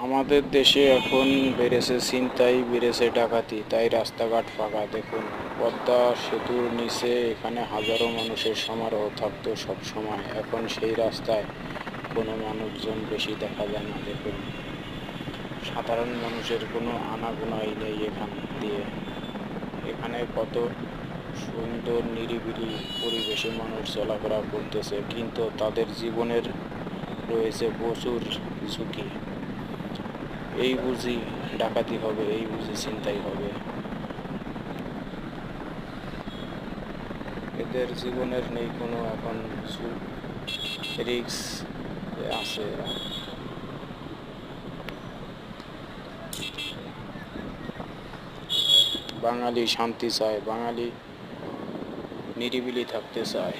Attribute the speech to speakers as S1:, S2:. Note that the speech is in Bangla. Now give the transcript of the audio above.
S1: আমাদের দেশে এখন বেড়েছে ছিনতাই, বেড়েছে ডাকাতি, তাই রাস্তাঘাট ফাঁকা। দেখুন, পদ্মা সেতুর নিচে এখানে হাজারো মানুষের সমারোহ থাকতো সব সময়। এখন সেই রাস্তায় কোনো মানুষজন বেশি দেখা যায় না। দেখুন, সাধারণ মানুষের কোনো আনাগোনাই নেই এখান দিয়ে। এখানে কত সুন্দর নিরিবিলি পরিবেশে মানুষ চলাফেরা করতেছে, কিন্তু তাদের জীবনের রয়েছে প্রচুর ঝুঁকি। এই বুঝি ডাকাতি হবে, এই বুঝি ছিনতাই হবে। এদের জীবনের নেই কোনো এখন রিস্ক আছে। বাঙালি শান্তি চায়, বাঙালি নিরিবিলি থাকতে চায়।